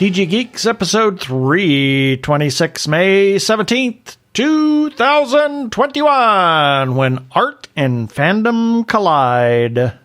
TG Geeks, episode 326, May 17th, 2021, when art and fandom collide.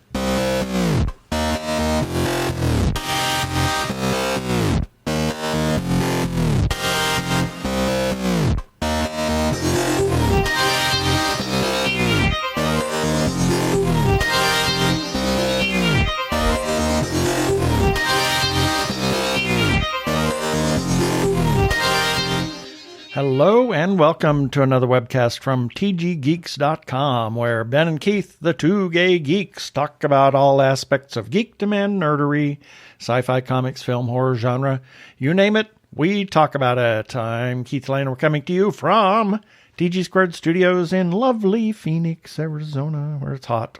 Hello and welcome to another webcast from tggeeks.com, where Ben and Keith, the two gay geeks, talk about all aspects of geekdom and nerdery, sci-fi, comics, film, horror, genre. You name it, we talk about it. I'm Keith Lane. We're coming to you from TG Squared Studios in lovely Phoenix, Arizona, where it's hot.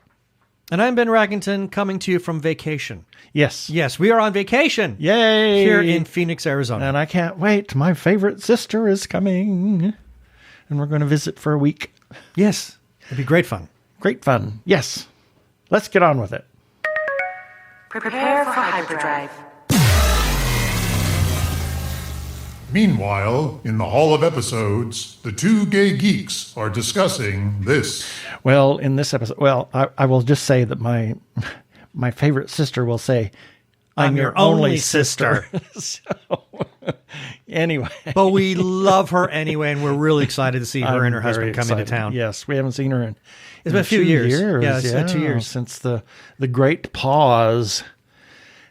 And I'm Ben Rackington, coming to you from vacation. Yes. Yes, we are on vacation. Yay! Here in Phoenix, Arizona. And I can't wait. My favorite sister is coming. And we're going to visit for a week. Yes. It'd be great fun. Great fun. Yes. Let's get on with it. Prepare for hyperdrive. Meanwhile, in the Hall of Episodes, the two gay geeks are discussing this. Well, in this episode, I will just say that my favorite sister will say, I'm your only sister. So, anyway. But we love her anyway, and we're really excited to see her and her husband coming to town. Yes, we haven't seen her in It's been a few years. Yeah, it's been 2 years. Since the great pause.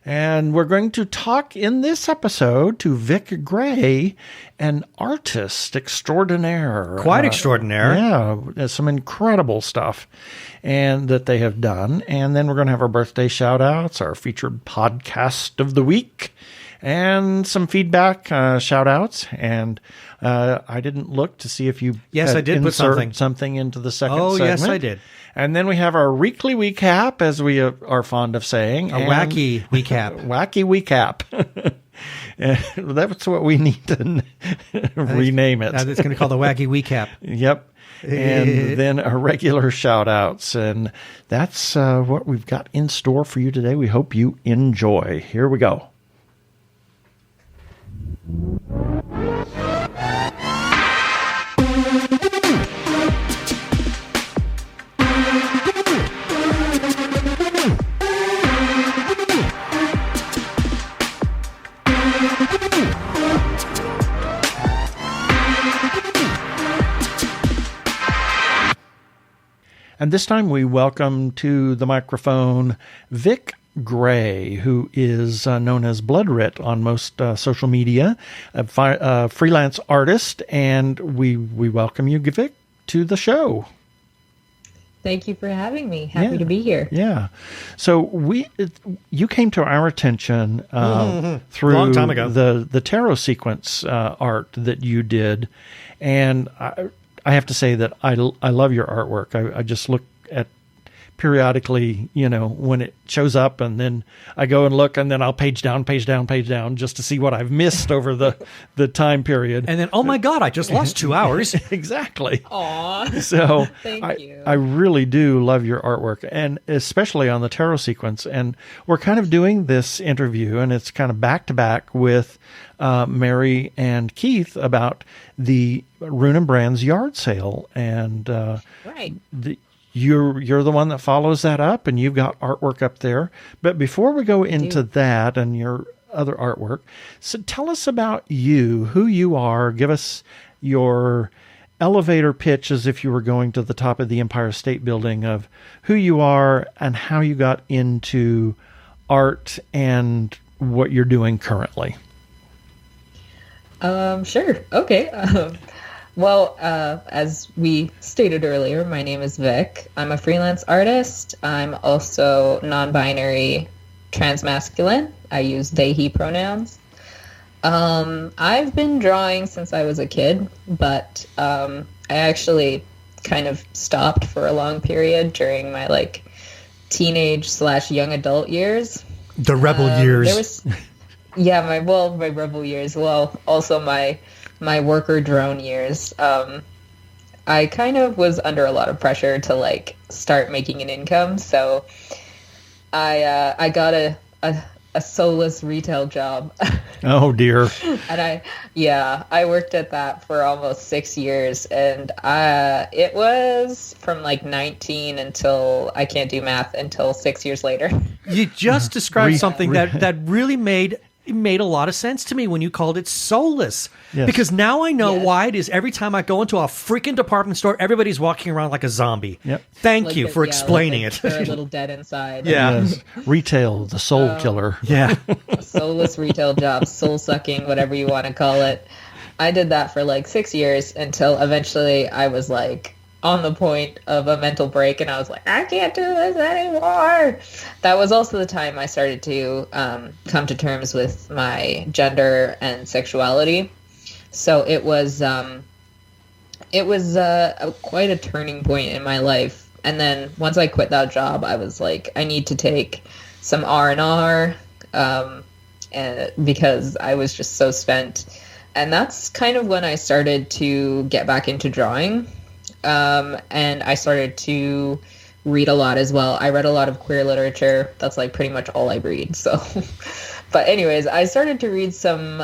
And we're going to talk in this episode to Vic Grey, an artist extraordinaire. Quite extraordinaire. Yeah, some incredible stuff and that they have done. And then we're going to have our birthday shout-outs, our featured podcast of the week, and some feedback shout-outs. And I didn't look to see if you I did put something into the second segment. Oh, yes, I did. And then we have our weekly recap, as we are fond of saying. Wacky recap. Wacky recap. That's what we need to rename it. It's going to call the Wacky recap. Yep. And then our regular shout-outs. And that's what we've got in store for you today. We hope you enjoy. Here we go. And this time we welcome to the microphone Vic Grey, who is known as Bloodrit on most social media, a freelance artist, and we welcome you, Vic, to the show. Thank you for having me. Happy to be here. Yeah. So you came to our attention through long time ago. the tarot sequence art that you did, and I have to say that I love your artwork. I just look at periodically, when it shows up, and then I go and look, and then I'll page down just to see what I've missed over the time period. And then, oh my God, I just lost 2 hours. Exactly. Aw. So Thank you. I really do love your artwork, and especially on the tarot sequence. And we're kind of doing this interview, and it's kind of back to back with Mary and Keith about the Rune and Brand's yard sale, and Right. You're the one that follows that up, and you've got artwork up there. But before we go into that and your other artwork, so tell us about you, who you are. Give us your elevator pitch as if you were going to the top of the Empire State Building of who you are and how you got into art and what you're doing currently. Sure. Okay. Well, as we stated earlier, my name is Vic. I'm a freelance artist. I'm also non-binary transmasculine. I use they, he pronouns. I've been drawing since I was a kid, but I actually kind of stopped for a long period during my teenage / young adult years. The rebel years. My rebel years. Well, also my worker drone years. I kind of was under a lot of pressure to start making an income, so I got a soulless retail job Oh dear. And I worked at that for almost 6 years, and it was from like 19 until, I can't do math, until 6 years later. You just described something that really made a lot of sense to me when you called it soulless. Yes. Because now I know why it is every time I go into a freaking department store, everybody's walking around like a zombie. Yep. Thank you for explaining it. They're a little dead inside. Yeah. Yes. Retail, the soul killer. Yeah. Soulless retail jobs, soul sucking, whatever you want to call it. I did that for like 6 years until eventually I was like on the point of a mental break, and I was like, I can't do this anymore. That was also the time I started to come to terms with my gender and sexuality. So it was quite a turning point in my life. And then once I quit that job, I was like, I need to take some R&R, and because I was just so spent. And that's kind of when I started to get back into drawing. And I started to read a lot as well. I read a lot of queer literature. That's like pretty much all I read. So, but anyways, I started to read some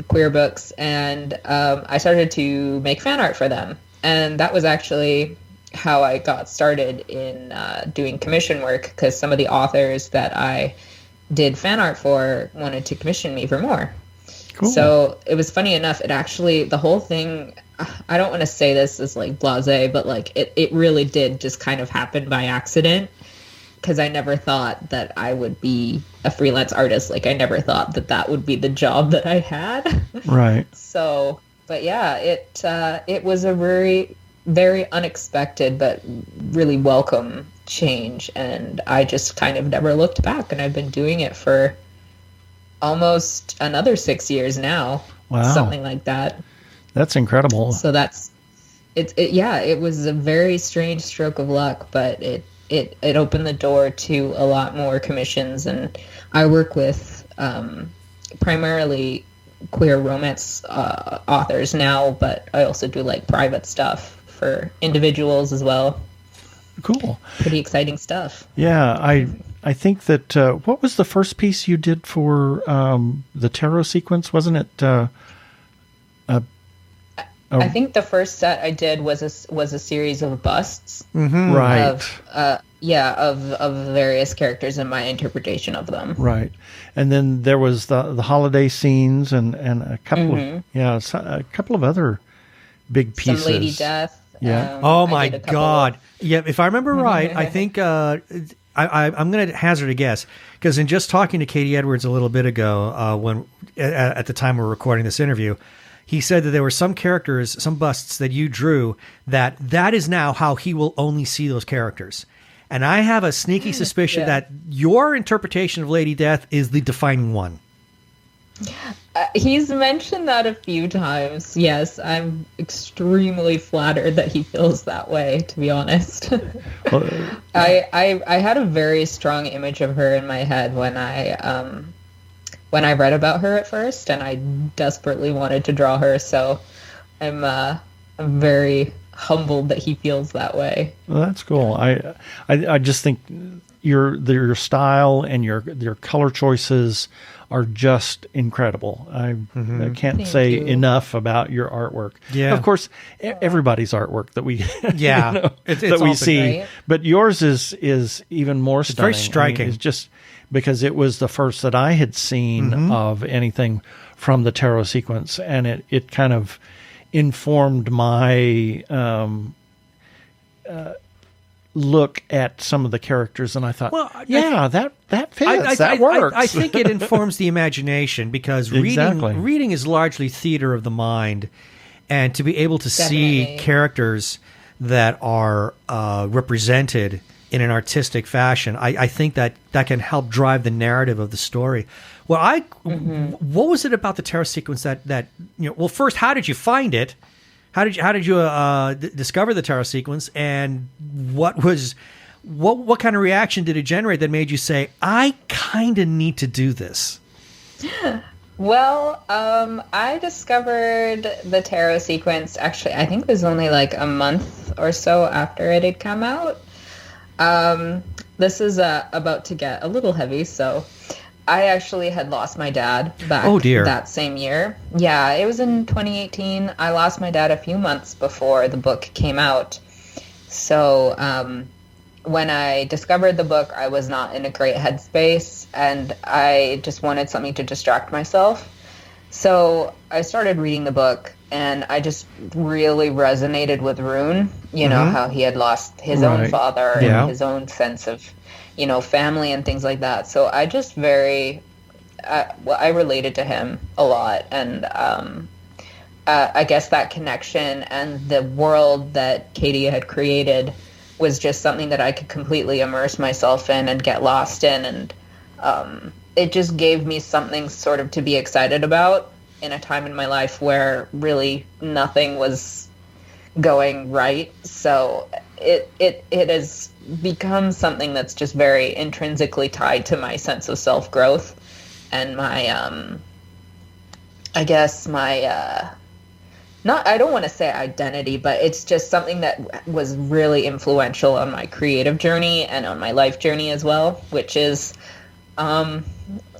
queer books, and I started to make fan art for them. And that was actually how I got started in doing commission work, because some of the authors that I did fan art for wanted to commission me for more. Cool. So it was funny enough. It actually, the whole thing, I don't want to say this as like blasé, but like it really did just kind of happen by accident, because I never thought that I would be a freelance artist. Like I never thought that would be the job that I had. Right. So, but yeah, it was a very, very unexpected but really welcome change, and I just kind of never looked back, and I've been doing it for almost another 6 years now. Wow. Something like that. That's incredible. So it was a very strange stroke of luck, but it opened the door to a lot more commissions, and I work with primarily queer romance authors now, but I also do like private stuff for individuals as well. Cool. Pretty exciting stuff. Yeah, I think that what was the first piece you did for the tarot sequence? Wasn't it? I think the first set I did was a series of busts, right? Of various characters and my interpretation of them. Right, and then there was the holiday scenes and a couple a couple of other big pieces. Some Lady Death. Yeah. Oh my God. Yeah. If I remember right, I think I'm going to hazard a guess, because in just talking to Katie Edwards a little bit ago, when at the time we were recording this interview, he said that there were some characters, some busts that you drew that is now how he will only see those characters. And I have a sneaky suspicion that your interpretation of Lady Death is the defining one. He's mentioned that a few times. Yes, I'm extremely flattered that he feels that way, to be honest. I had a very strong image of her in my head when I read about her at first, and I desperately wanted to draw her, so I'm very humbled that he feels that way. Well, that's cool. I just think your style and your color choices are just incredible. I can't say enough about your artwork. Yeah. Of course, everybody's artwork that we that we see, right? But yours is even more stunning. It's very striking. I mean, it's just because it was the first that I had seen of anything from the tarot sequence, and it kind of informed my look at some of the characters, and I thought, that fits. That works. I think it informs the imagination, because reading is largely theater of the mind, and to be able to see characters that are represented in an artistic fashion, I think that can help drive the narrative of the story. Well, what was it about the tarot sequence that well, first, how did you find it? How did you discover the tarot sequence, and what kind of reaction did it generate that made you say, I kind of need to do this? Well, I discovered the tarot sequence, actually, I think it was only like a month or so after it had come out. This is about to get a little heavy, so I actually had lost my dad back that same year. Yeah, it was in 2018. I lost my dad a few months before the book came out. So when I discovered the book, I was not in a great headspace, and I just wanted something to distract myself. So I started reading the book, and I just really resonated with Rune, you know, how he had lost his own father and his own sense of, you know, family and things like that. So I just I related to him a lot. And I guess that connection and the world that Katie had created was just something that I could completely immerse myself in and get lost in. And it just gave me something sort of to be excited about in a time in my life where really nothing was going right. So it has become something that's just very intrinsically tied to my sense of self-growth and my, I guess my, I don't want to say identity, but it's just something that was really influential on my creative journey and on my life journey as well, which is,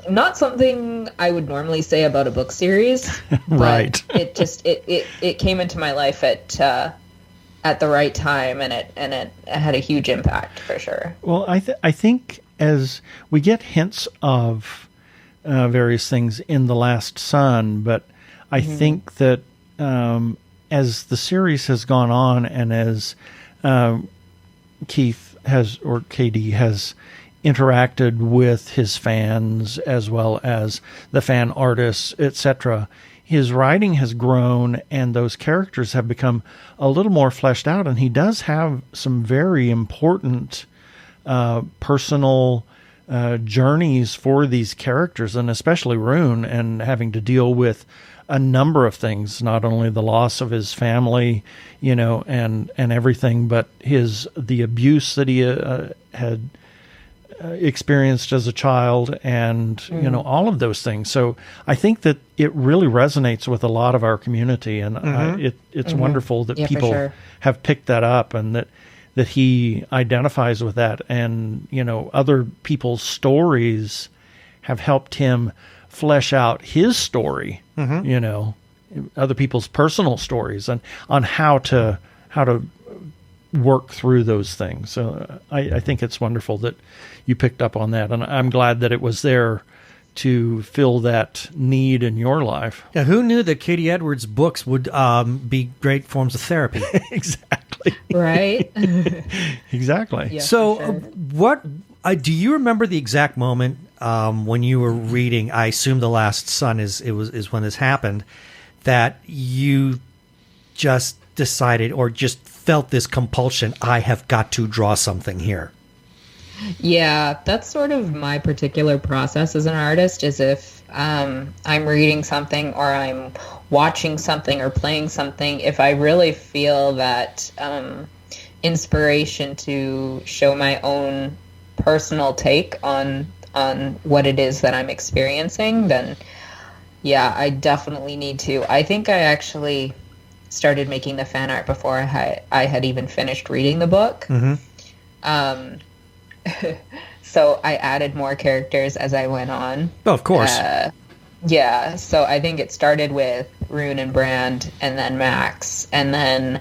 not something I would normally say about a book series, but it just it came into my life at the right time, and it had a huge impact for sure. Well, I think as we get hints of various things in The Last Son, but I think that as the series has gone on, and as Keith has, or KD has, interacted with his fans as well as the fan artists, etc., his writing has grown, and those characters have become a little more fleshed out, and he does have some very important personal journeys for these characters, and especially Rune, and having to deal with a number of things, not only the loss of his family, you know, and everything, but the abuse that he had experienced as a child, and you know, all of those things. So I think that it really resonates with a lot of our community, and it's wonderful that people have picked that up, and that he identifies with that, and you know, other people's stories have helped him flesh out his story. You know, other people's personal stories, and on how to work through those things. So I think it's wonderful that you picked up on that, and I'm glad that it was there to fill that need in your life. Yeah, who knew that Katie Edwards' books would be great forms of therapy? Exactly. Right. Exactly. Yeah, so, sure. what do you remember the exact moment when you were reading? I assume The Last Son is when this happened, that you just decided or just felt this compulsion, I have got to draw something here. Yeah, that's sort of my particular process as an artist, is if I'm reading something or I'm watching something or playing something, if I really feel that inspiration to show my own personal take on what it is that I'm experiencing, then yeah, I definitely need to. I think I actually started making the fan art before I had even finished reading the book. So I added more characters as I went on. Oh, of course. Yeah, so I think it started with Rune and Brand, and then Max, and then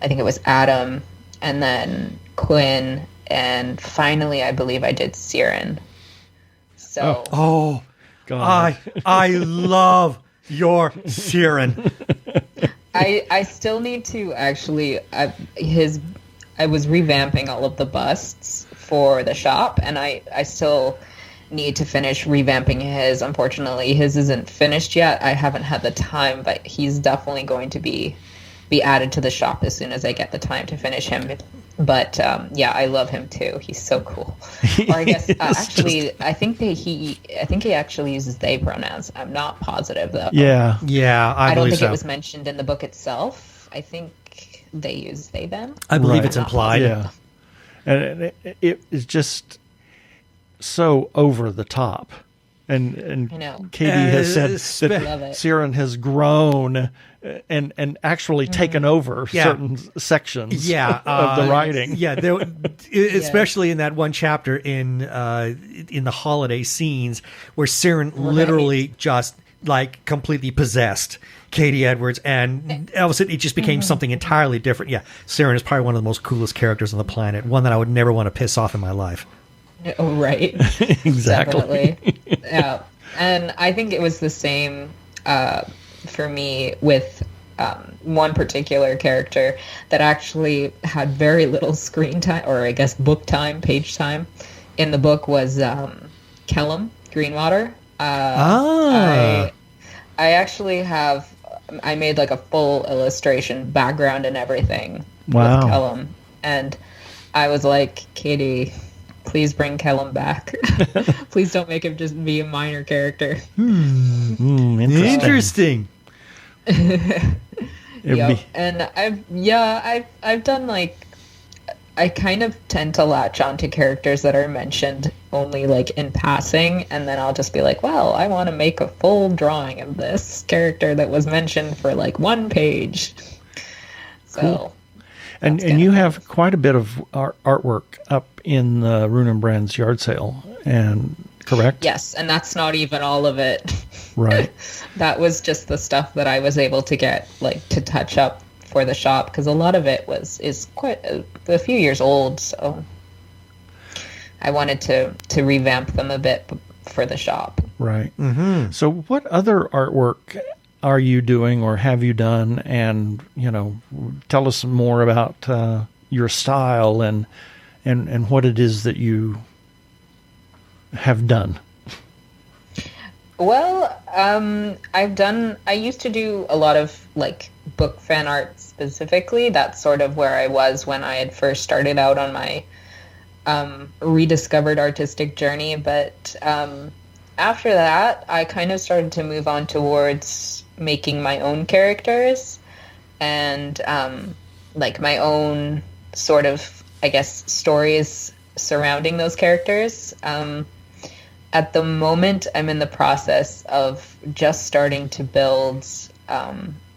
I think it was Adam, and then Quinn, and finally I believe I did Siren. So oh God. I love your Siren. I still need to actually I was revamping all of the busts for the shop, and I still need to finish revamping his. Unfortunately, his isn't finished yet. I haven't had the time, but he's definitely going to be added to the shop as soon as I get the time to finish him. But yeah, I love him too. He's so cool. Or I guess actually, I think he actually uses they pronouns. I'm not positive though. Yeah, I don't think it was mentioned in the book itself. I think they use they them. I believe it's implied. Yeah, and it is just so over the top. And I know. Katie has said that Ciaran has grown and actually taken over certain sections of the writing. Yeah, especially in that one chapter in the holiday scenes where Ciaran literally just like completely possessed Katie Edwards, and all of a sudden it just became something entirely different. Yeah, Ciaran is probably one of the most coolest characters on the planet, one that I would never want to piss off in my life. Oh, right. Exactly. Definitely. Yeah. And I think it was the same for me with one particular character that actually had very little screen time, or I guess book time, page time in the book, was Kellum Greenwater. I actually I made like a full illustration background and everything with Kellum. And I was like, Katie, please bring Kellum back. Please don't make him just be a minor character. Interesting. And I've done like, I kind of tend to latch onto characters that are mentioned only like in passing, and then I'll just be like, well, I want to make a full drawing of this character that was mentioned for like one page. So cool. And you have quite a bit of artwork up in the Rune and Brand's yard sale, and correct? Yes, and that's not even all of it. Right. That was just the stuff that I was able to get like to touch up for the shop, because a lot of it is quite a few years old, so I wanted to revamp them a bit for the shop. Right. Mm-hmm. So what other artwork are you doing or have you done? And, tell us more about your style and what it is that you have done. Well, I used to do a lot of like book fan art specifically. That's sort of where I was when I had first started out on my rediscovered artistic journey. But after that, I kind of started to move on towards making my own characters and like my own sort of, I guess, stories surrounding those characters. At the moment, I'm in the process of just starting to build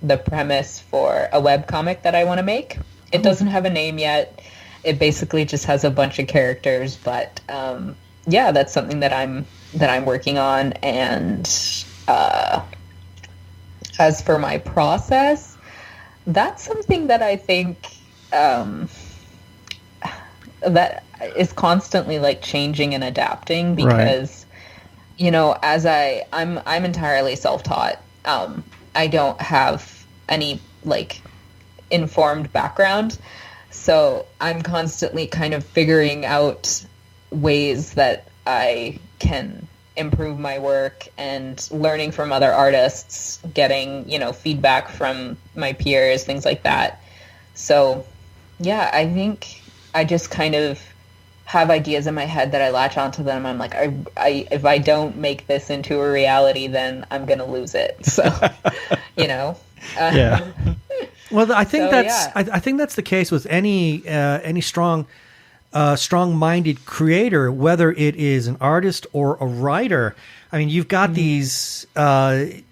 the premise for a webcomic that I want to make. It doesn't have a name yet. It basically just has a bunch of characters, but that's something that I'm working on. And as for my process, that's something that I think that is constantly like changing and adapting, because as I'm entirely self-taught. I don't have any like informed background, so I'm constantly kind of figuring out ways that I can improve my work and learning from other artists, getting feedback from my peers, things like that. So I think I just kind of have ideas in my head that I latch onto them. I'm like, I if I don't make this into a reality, then I'm gonna lose it. So, yeah. Well, I think I think that's the case with any strong-minded creator, whether it is an artist or a writer. I mean, you've got these. In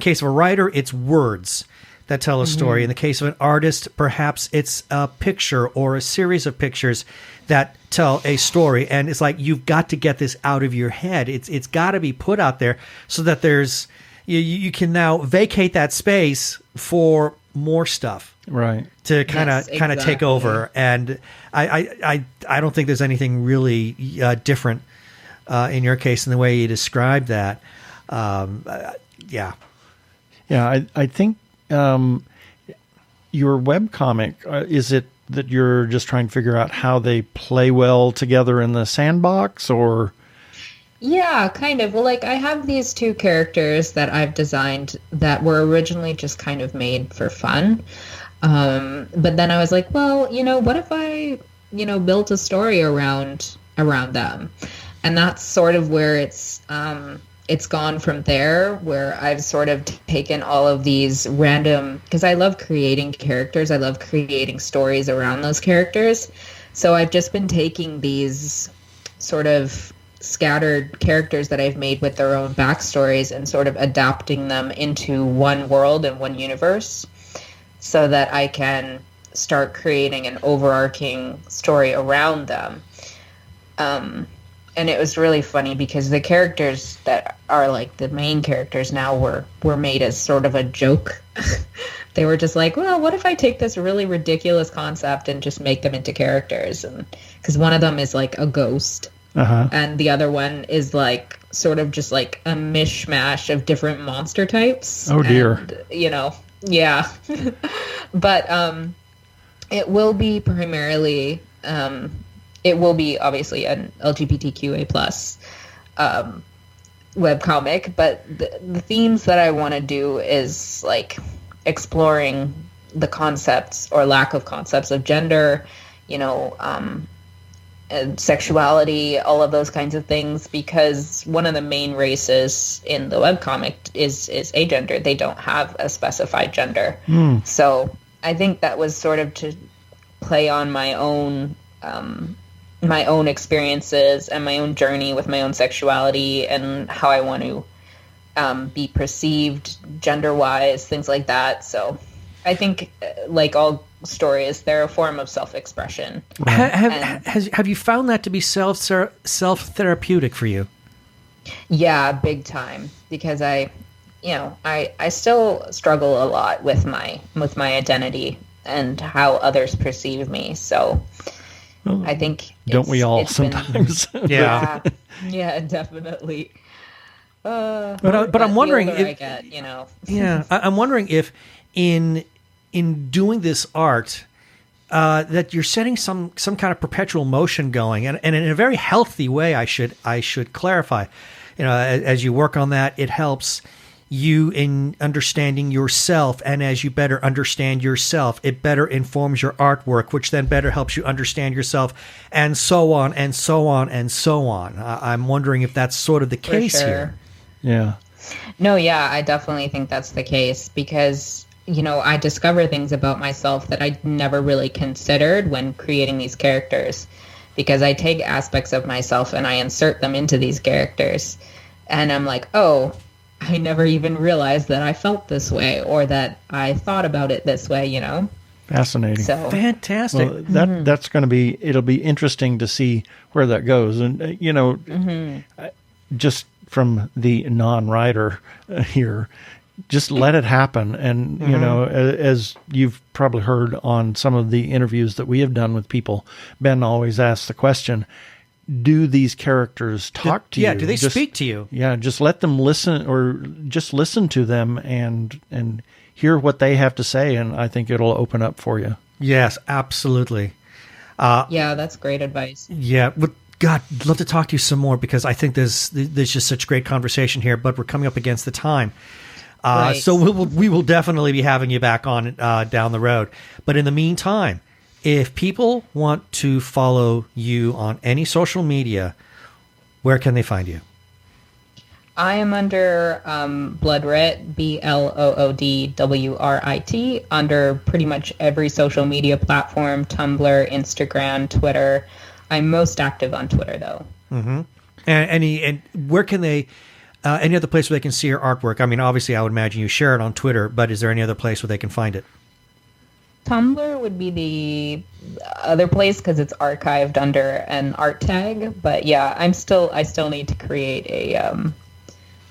case of a writer, it's words that tell a story. In the case of an artist, perhaps it's a picture or a series of pictures that tell a story. And it's like, you've got to get this out of your head. It's got to be put out there so that there's you can now vacate that space for more stuff, right? To kind of take over. And I don't think there's anything really different in your case in the way you described that. I think your webcomic, is it that you're just trying to figure out how they play well together in the sandbox, or? Yeah, kind of. Well, like, I have these two characters that I've designed that were originally just kind of made for fun. But then I was like, well, what if I, built a story around them? And that's sort of where it's gone from there, where I've sort of taken all of these random, because I love creating characters. I love creating stories around those characters. So I've just been taking these sort of scattered characters that I've made with their own backstories and sort of adapting them into one world and one universe so that I can start creating an overarching story around them. And it was really funny because the characters that are like the main characters now were made as sort of a joke. They were just like, well, what if I take this really ridiculous concept and just make them into characters? And because one of them is like a ghost, and the other one is like sort of just like a mishmash of different monster types. Oh dear. And, yeah. But it will be primarily, it will be obviously an LGBTQA plus webcomic, but the themes that I want to do is like exploring the concepts or lack of concepts of gender, and sexuality, all of those kinds of things, because one of the main races in the webcomic is agender. They don't have a specified gender. So I think that was sort of to play on my own experiences and my own journey with my own sexuality and how I want to be perceived gender-wise, things like that. So I think, like all stories, they're a form of self-expression. Have you found that to be self-therapeutic for you? Yeah, big time. Because I still struggle a lot with my identity and how others perceive me. So I think don't we all sometimes? Yeah, definitely. But I'm wondering if Yeah, I'm wondering if in doing this art that you're setting some kind of perpetual motion going, and in a very healthy way. I should clarify. As you work on that, it helps you in understanding yourself, and as you better understand yourself, it better informs your artwork, which then better helps you understand yourself, and so on and so on and so on. I'm wondering if that's sort of the case here. Yeah. No, yeah, I definitely think that's the case because, I discover things about myself that I never really considered when creating these characters, because I take aspects of myself and I insert them into these characters, and I'm like, oh, I never even realized that I felt this way or that I thought about it this way, Fascinating. So fantastic. Well, that's going to be, it'll be interesting to see where that goes. And, just from the non-writer here, just let it happen. And, as you've probably heard on some of the interviews that we have done with people, Ben always asks the question, do these characters talk to you? Yeah, do they speak to you? Yeah, just let them listen, or just listen to them and hear what they have to say, and I think it'll open up for you. Yes, absolutely. Yeah, that's great advice. Yeah, but God, I'd love to talk to you some more because I think there's just such great conversation here, but we're coming up against the time. Right. So we will definitely be having you back on down the road. But in the meantime, if people want to follow you on any social media, where can they find you? I am under Bloodwrit, BLOODWRIT, under pretty much every social media platform, Tumblr, Instagram, Twitter. I'm most active on Twitter, though. Mm-hmm. And where can they, any other place where they can see your artwork? I mean, obviously, I would imagine you share it on Twitter, but is there any other place where they can find it? Tumblr would be the other place because it's archived under an art tag. But yeah, I still need to create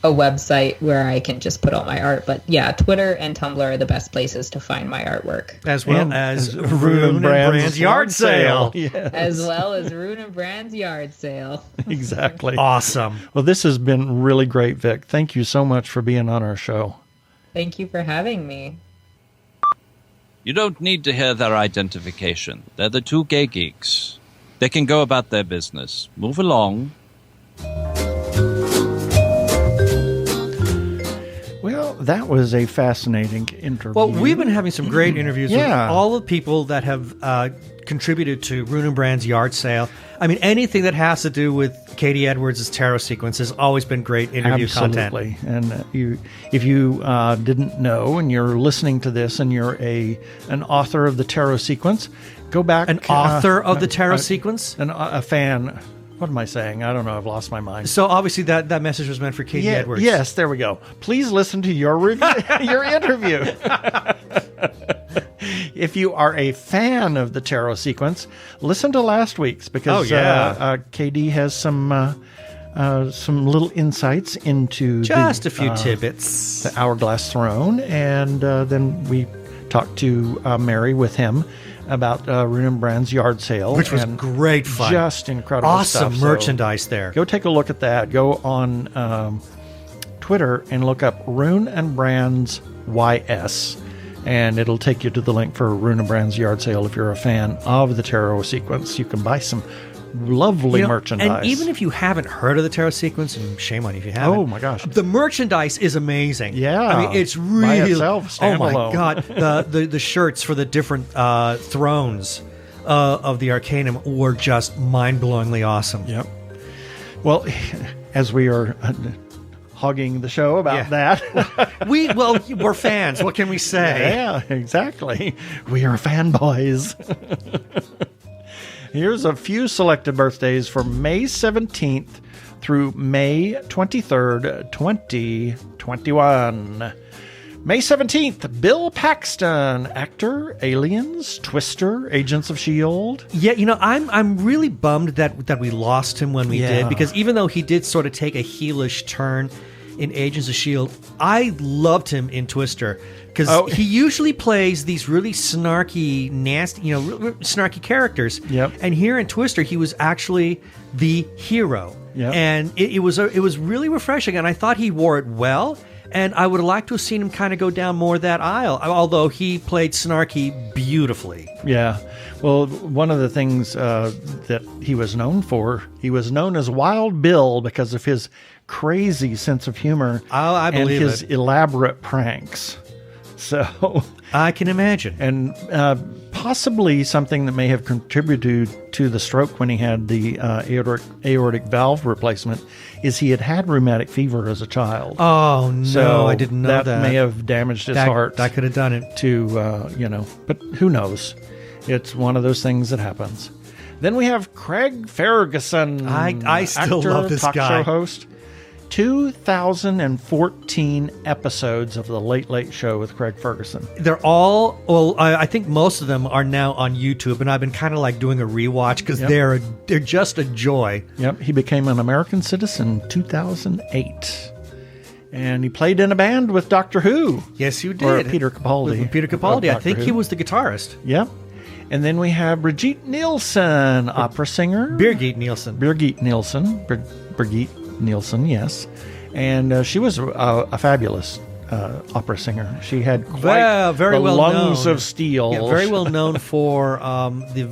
a website where I can just put all my art. But yeah, Twitter and Tumblr are the best places to find my artwork. As well as Rune and Brand's yard sale. Yes. As well as Rune and Brand's yard sale. Exactly. Awesome. Well, this has been really great, Vic. Thank you so much for being on our show. Thank you for having me. You don't need to hear their identification. They're the Two Gay Geeks. They can go about their business. Move along. Well, that was a fascinating interview. Well, we've been having some great interviews with Yeah. all the people that have contributed to Rune and Brand's yard sale. I mean, anything that has to do with Katie Edwards' tarot sequence has always been great interview Absolutely. content. And if you didn't know, and you're listening to this, and you're an author of the tarot sequence, go back. An author of the tarot sequence? A fan. what am I saying? I don't know. I've lost my mind. So obviously that message was meant for Katie Edwards. Yes, there we go. Please listen to your your interview. If you are a fan of the tarot sequence, listen to last week's because KD has some little insights into just a few tidbits, the Hourglass Throne, and then we talked to Mary with him about Rune Brand's yard sale, which was great fun, just incredible, awesome stuff. merchandise there. Go take a look at that. Go on Twitter and look up Rune and Brand's YS. And it'll take you to the link for Rune and Brand's yard sale. If you're a fan of the tarot sequence, you can buy some lovely merchandise. And even if you haven't heard of the tarot sequence, and shame on you if you haven't. Oh my gosh, the merchandise is amazing. Yeah, I mean it's really by itself, standalone. Oh my god, the shirts for the different thrones of the Arcanum were just mind-blowingly awesome. Yep. Well, as we are hogging the show about that. We're fans. What can we say? Yeah, exactly. We are fanboys. Here's a few selected birthdays for May 17th through May 23rd, 2021. May 17th, Bill Paxton, actor, Aliens, Twister, Agents of S.H.I.E.L.D. Yeah, I'm really bummed that we lost him when we did, because even though he did sort of take a heelish turn in Agents of S.H.I.E.L.D., I loved him in Twister, because he usually plays these really snarky, nasty, snarky characters. Yep. And here in Twister, he was actually the hero. Yep. And it was really refreshing, and I thought he wore it well. And I would have liked to have seen him kind of go down more that aisle, although he played snarky beautifully. Yeah. Well, one of the things that he was known for, he was known as Wild Bill because of his crazy sense of humor. Oh, I believe and his elaborate pranks. So I can imagine. And possibly something that may have contributed to the stroke when he had the aortic valve replacement is he had rheumatic fever as a child. Oh, no, so I didn't know that. That may have damaged his heart. That could have done it. But who knows? It's one of those things that happens. Then we have Craig Ferguson. I still actor, love this talk guy. show host. 2014 episodes of The Late Late Show with Craig Ferguson. They're all, well, I think most of them are now on YouTube, and I've been kind of like doing a rewatch because they're just a joy. Yep, he became an American citizen in 2008. And he played in a band with Doctor Who. Yes, you did. Or Peter Capaldi. With Peter Capaldi. I think he was the guitarist. Yep. And then we have Brigitte Nielsen, opera singer. Birgit Nielsen. Brigitte Nielsen, yes. And she was a fabulous opera singer. She had quite very well lungs known. of steel. Yeah, very well known for the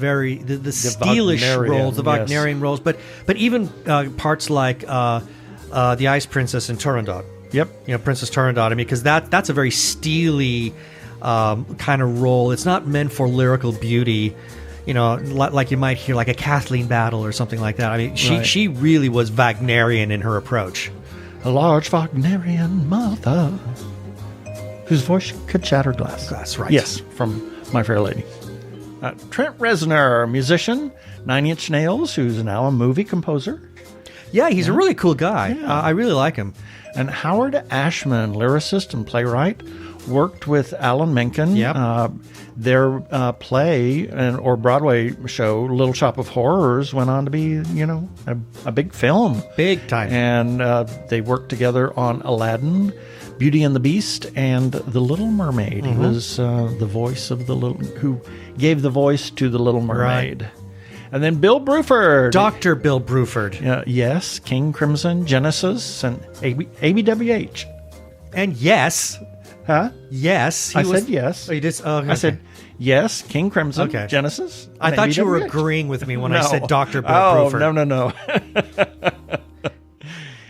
steelish roles, the Wagnerian roles, but even parts like the Ice Princess in Turandot. Yep. Princess Turandot, because that's a very steely kind of role. It's not meant for lyrical beauty. Like you might hear like a Kathleen Battle or something like that. I mean, she really was Wagnerian in her approach. A large Wagnerian mother whose voice could shatter glass. That's right. Yes, from My Fair Lady. Trent Reznor, musician. 9 Inch Nails, who's now a movie composer. Yeah, he's a really cool guy. Yeah. I really like him. And Howard Ashman, lyricist and playwright, worked with Alan Menken. Yep. Their play or Broadway show, Little Shop of Horrors, went on to be, a big film. Big time. And they worked together on Aladdin, Beauty and the Beast, and The Little Mermaid. Mm-hmm. He was the voice of who gave the voice to The Little Mermaid. Right. And then Bill Bruford. Dr. Bill Bruford. Yes, King Crimson, Genesis, and ABWH. And yes. Huh? Yes. I said yes. Oh, you did? Oh, okay. I said yes, King Crimson, okay. Genesis. I thought you were ABWH. agreeing with me when No. I said Dr. Bill Bruford. No.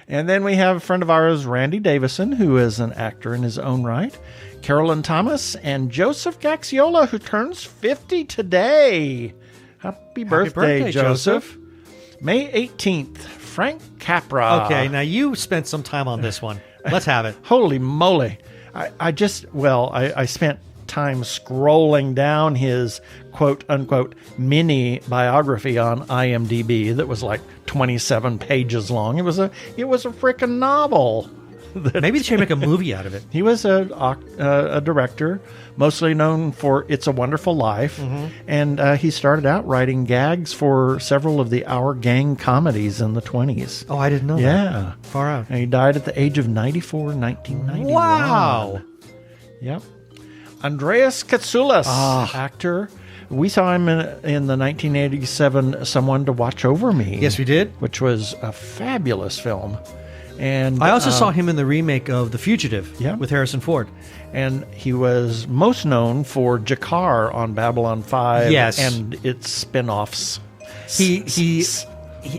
And then we have a friend of ours, Randy Davison, who is an actor in his own right. Carolyn Thomas and Joseph Gaxiola, who turns 50 today. Happy birthday, Joseph. May 18th, Frank Capra. Okay, now you spent some time on this one. Let's have it. Holy moly. I spent time scrolling down his quote unquote mini biography on IMDb that was like 27 pages long. It was a freaking novel. Maybe they should make a movie out of it. He was a director, mostly known for It's a Wonderful Life, and he started out writing gags for several of the Our Gang comedies in the 20s. Oh, I didn't know that. Yeah. Far out. And he died at the age of 94 in 1991. Wow. Yep. Andreas Katsoulas, actor. We saw him in the 1987 Someone to Watch Over Me. Yes, we did. Which was a fabulous film. And I also saw him in the remake of The Fugitive with Harrison Ford. And he was most known for Jakar on Babylon 5 and its spin-offs.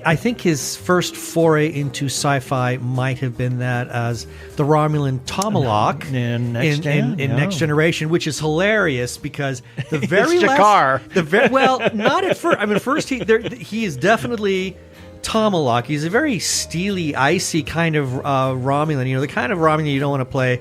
I think his first foray into sci-fi might have been that as the Romulan Tomalak in Next Generation, which is hilarious because the very it's last... Jakar. Well, not at first. I mean, first he is definitely... Tomalak. He's a very steely, icy kind of Romulan. You know, the kind of Romulan you don't want to play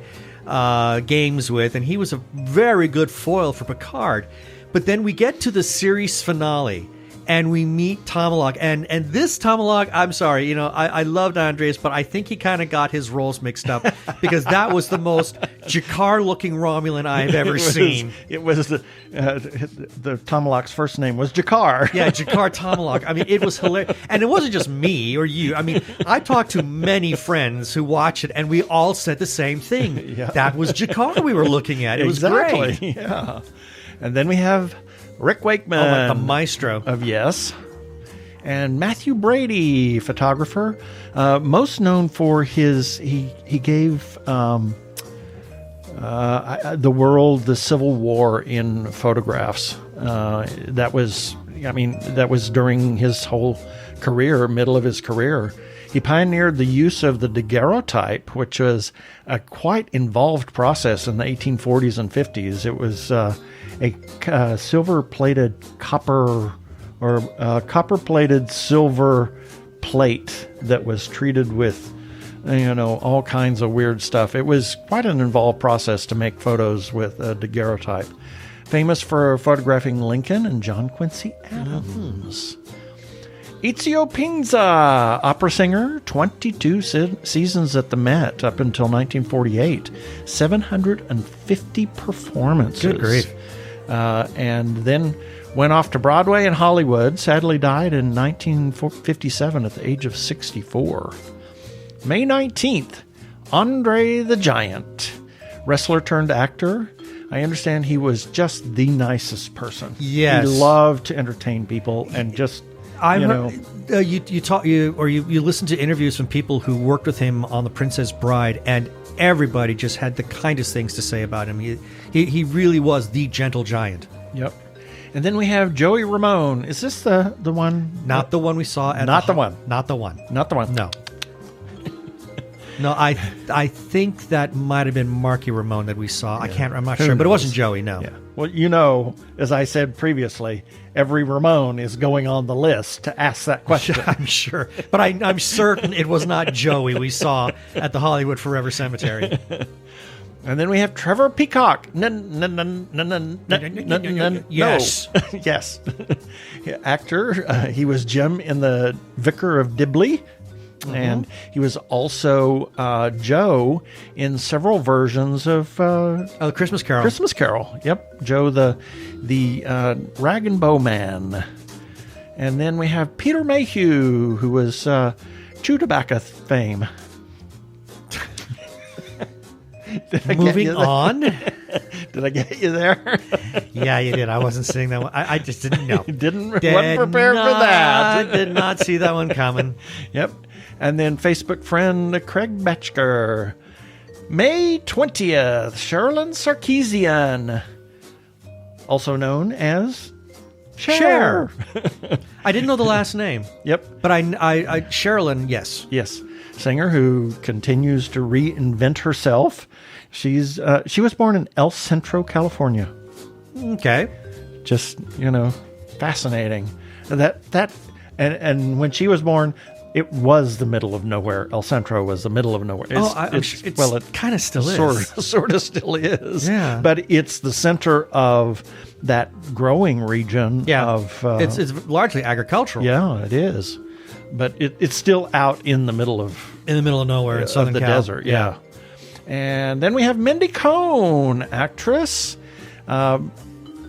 games with. And he was a very good foil for Picard. But then we get to the series finale, and we meet Tomalak. And this Tomalak, I'm sorry, you know, I loved Andreas, but I think he kind of got his roles mixed up because that was the most Jakar-looking Romulan I've ever seen. It was the Tomalak's first name was Jakar. Yeah, Jakar Tomalak. I mean, it was hilarious. And it wasn't just me or you. I mean, I talked to many friends who watched it, and we all said the same thing. Yeah. That was Jakar we were looking at. It was great. Yeah. And then we have Rick Wakeman. Oh, like the maestro. Of Yes. And Matthew Brady, photographer, most known for he gave the world the Civil War in photographs. That was during his whole career, middle of his career. He pioneered the use of the daguerreotype, which was a quite involved process in the 1840s and 50s. It was a silver-plated copper copper-plated silver plate that was treated with, all kinds of weird stuff. It was quite an involved process to make photos with a daguerreotype. Famous for photographing Lincoln and John Quincy Adams. Ezio Pinza, opera singer, 22 seasons at the Met up until 1948. 750 performances. Good grief. And then went off to Broadway and Hollywood. Sadly died in 1957 at the age of 64. May 19th, Andre the Giant, wrestler turned actor. I understand he was just the nicest person. Yes. He loved to entertain people and just, you listen to interviews from people who worked with him on The Princess Bride, and everybody just had the kindest things to say about him. He really was the gentle giant. Yep. And then we have Joey Ramone. Is this the one? Not the one we saw at Not the one. Not the one. Not the one. No. No, I think that might have been Marky Ramone that we saw. Yeah. I'm not sure, but it wasn't Joey, no. Yeah. Well, as I said previously, every Ramone is going on the list to ask that question. I'm sure. But I'm certain it was not Joey we saw at the Hollywood Forever Cemetery. And then we have Trevor Peacock. Yes. Yes. Actor. He was Jim in The Vicar of Dibley. Mm-hmm. And he was also Joe in several versions of Christmas Carol. Christmas Carol. Yep. Joe the Rag and Bow Man. And then we have Peter Mayhew, who was Chew Tobacco fame. Moving on. Did I get you there? Yeah, you did. I wasn't seeing that one. I just didn't know. Wasn't prepared for that. I did not see that one coming. Yep. And then Facebook friend Craig Batchker. May 20th, Sherilyn Sarkeesian, also known as Cher. I didn't know the last name. Yep. But I Sherilyn, yes. Yes. Singer who continues to reinvent herself. She was born in El Centro, California. Okay. Just, fascinating. And when she was born, It was the middle of nowhere. El Centro was the middle of nowhere. It kind of still is. Sort of still is. Yeah. But it's the center of that growing region. Yeah. It's largely agricultural. Yeah, it is. But it's still out in the middle of nowhere in southern the Cal. desert. Yeah. And then we have Mindy Cohn, actress.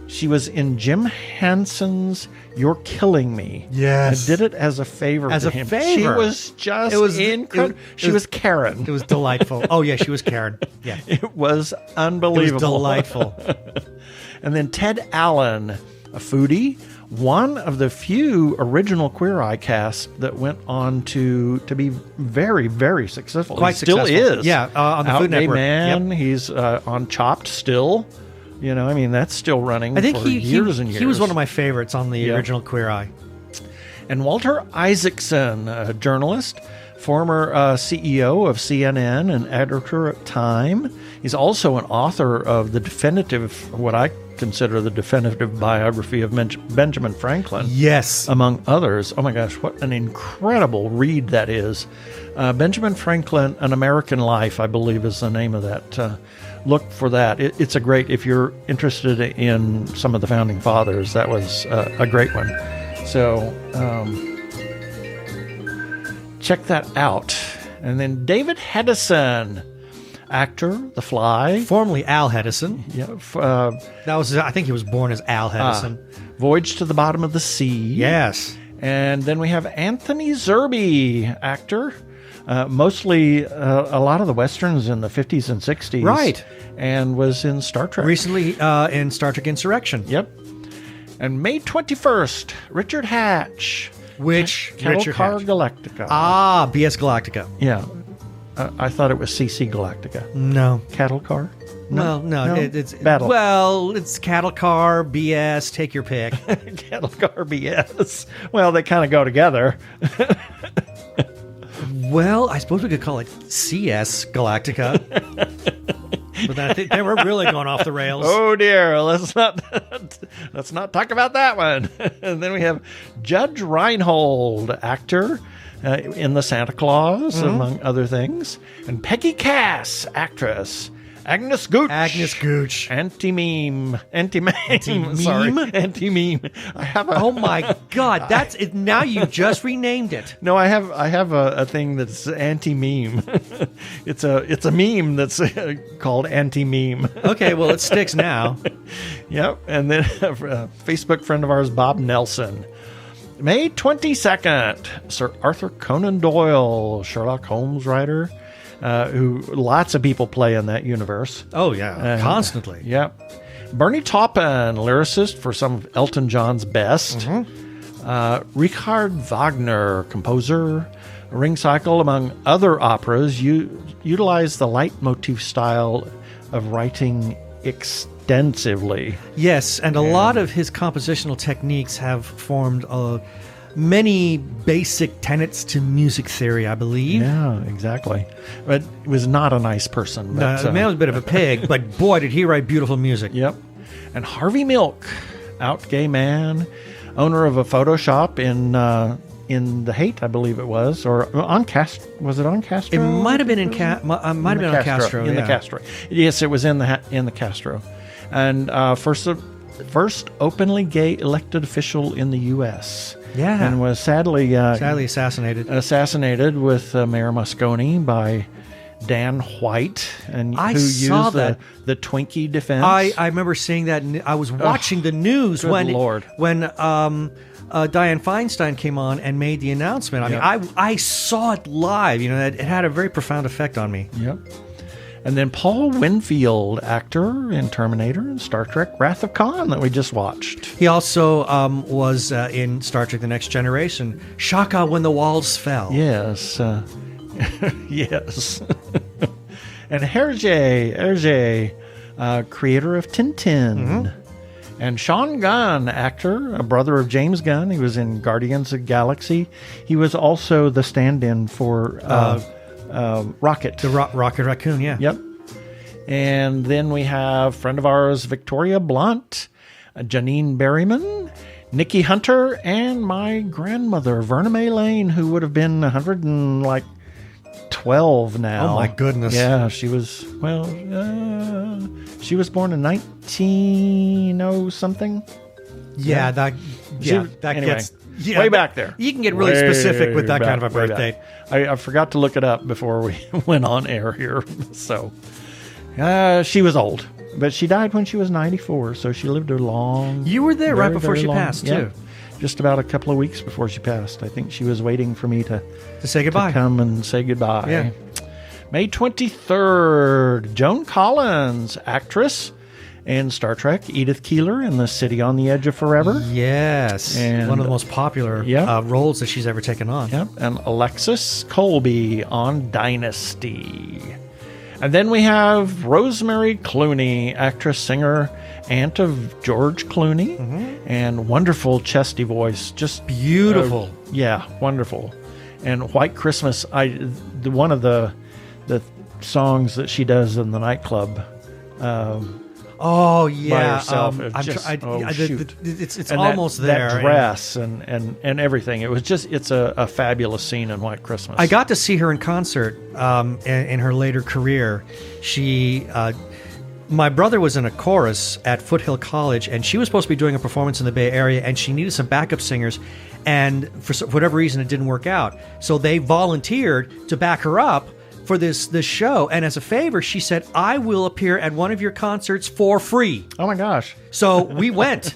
She was in Jim Henson's You're Killing Me. Yes. I did it as a favor to him. Favor. She was just incredible. She was Karen. It was delightful. Oh, yeah, she was Karen. Yeah. It was unbelievable. It was delightful. And then Ted Allen, a foodie, one of the few original Queer Eye cast that went on to be very, very successful. Quite successful. Still is. Yeah, on the Food Network. Man, yep. He's on Chopped still. You know, I mean, that's still running for years and years. He was one of my favorites on the original Queer Eye. And Walter Isaacson, a journalist, former CEO of CNN and editor at Time. He's also an author of what I consider the definitive biography of Benjamin Franklin. Yes. Among others. Oh my gosh, what an incredible read that is. Benjamin Franklin, An American Life, I believe is the name of that. Look for that. It's a great, if you're interested in some of the founding fathers, that was a great one. So check that out. And then David Hedison, actor, The Fly. Formerly Al Hedison. Yeah. That was, I think he was born as Al Hedison. Voyage to the Bottom of the Sea. Yes. And then we have Anthony Zerbe, actor. Mostly a lot of the Westerns in the 50s and 60s. Right. And was in Star Trek. Recently in Star Trek Insurrection. Yep. And May 21st, Richard Hatch. Which Cattle Car Hatch? Galactica. Ah, BS Galactica. Yeah. I thought it was CC Galactica. No. Cattle Car? No. It's Battle. Well, it's Cattle Car, BS, take your pick. Cattle Car BS. Well, they kind of go together. Well, I suppose we could call it CS Galactica. But I think they were really going off the rails. Oh dear, let's not talk about that one. And then we have Judge Reinhold, actor in The Santa Claus, among other things, and Peggy Cass, actress. Agnes Gooch. Anti-meme. Sorry. Anti-meme. I have a... Oh my God. That's it. Now you just renamed it. No, I have a thing that's anti-meme. It's a meme that's called anti-meme. Okay, well, it sticks now. Yep. And then a Facebook friend of ours, Bob Nelson. May 22nd, Sir Arthur Conan Doyle, Sherlock Holmes writer. Who lots of people play in that universe. Oh, yeah. Constantly. Yep. Bernie Taupin, lyricist for some of Elton John's best. Richard Wagner, composer. Ring Cycle, among other operas, utilize the leitmotif style of writing extensively. Yes, and a lot of his compositional techniques have formed many basic tenets to music theory, I believe. Yeah, exactly. But he was not a nice person. But, the man was a bit of a pig, but boy, did he write beautiful music. Yep. And Harvey Milk, out gay man, owner of a photo shop in The Haight, I believe it was, or on Castro. Was it on Castro? It might have been on Castro. In the Castro. Yes, it was in the Castro. And first openly gay elected official in the U.S. Yeah. And was sadly assassinated. Assassinated with Mayor Moscone by Dan White, and who used the Twinkie defense. I remember seeing that. I was watching the news when Dianne Feinstein came on and made the announcement. I mean, I saw it live. You know, it had a very profound effect on me. Yep. And then Paul Winfield, actor in Terminator and Star Trek Wrath of Khan that we just watched. He also was in Star Trek The Next Generation, Shaka When the Walls Fell. Yes. Yes. And Hergé, creator of Tintin. And Sean Gunn, actor, a brother of James Gunn. He was in Guardians of the Galaxy. He was also the stand-in for... Rocket. The Rocket Raccoon, yeah. Yep. And then we have friend of ours, Victoria Blunt, Janine Berryman, Nikki Hunter, and my grandmother, Verna Mae Lane, who would have been 112 now. Oh, my goodness. Yeah, she was, she was born in 1900-something. Yeah, that anyway, gets... Yeah, way back there. You can get really specific with that kind of a birth date. I forgot to look it up before we went on air here. So, she was old. But she died when she was 94, so she lived a long... You were there right before she passed, too. Just about a couple of weeks before she passed. I think she was waiting for me to say goodbye. To come and say goodbye. Yeah. May 23rd, Joan Collins, actress in Star Trek, Edith Keeler in The City on the Edge of Forever. Yes. And one of the most popular roles that she's ever taken on. Yep. And Alexis Colby on Dynasty. And then we have Rosemary Clooney, actress, singer, aunt of George Clooney, and wonderful chesty voice, just beautiful. Wonderful. And White Christmas, one of the songs that she does in the nightclub. Oh yeah, by herself. It's almost there. That dress and everything. It's a fabulous scene in White Christmas. I got to see her in concert in her later career. My brother was in a chorus at Foothill College, and she was supposed to be doing a performance in the Bay Area, and she needed some backup singers, and for whatever reason it didn't work out. So they volunteered to back her up for this show, and as a favor, she said, "I will appear at one of your concerts for free." Oh my gosh! So we went.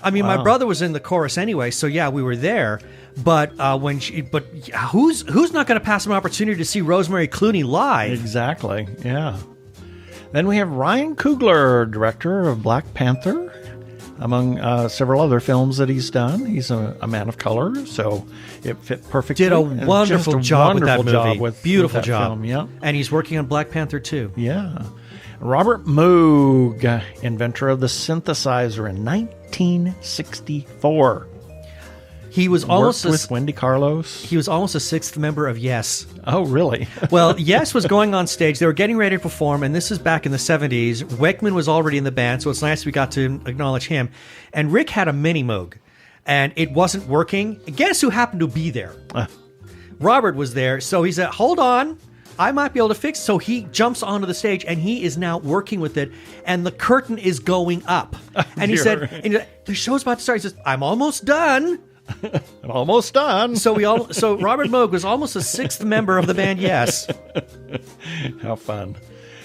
I mean, my brother was in the chorus anyway, so yeah, we were there. But who's not going to pass an opportunity to see Rosemary Clooney live? Exactly. Yeah. Then we have Ryan Coogler, director of Black Panther, among several other films that he's done. He's a man of color, so it fit perfectly. Did a wonderful job with that movie. Beautiful with that job. Film, yeah. And he's working on Black Panther 2. Yeah. Robert Moog, inventor of the synthesizer in 1964. He was almost with Wendy Carlos. He was almost a sixth member of Yes. Oh, really? Well, Yes was going on stage. They were getting ready to perform, and this is back in the 70s. Wakeman was already in the band, so it's nice we got to acknowledge him. And Rick had a mini Moog, and it wasn't working. Guess who happened to be there? Robert was there, so he said, "Hold on, I might be able to fix it." So he jumps onto the stage, and he is now working with it, and the curtain is going up. And he said, "The show's about to start." He says, "I'm almost done." I'm almost done. So Robert Moog was almost a sixth member of the band Yes. How fun.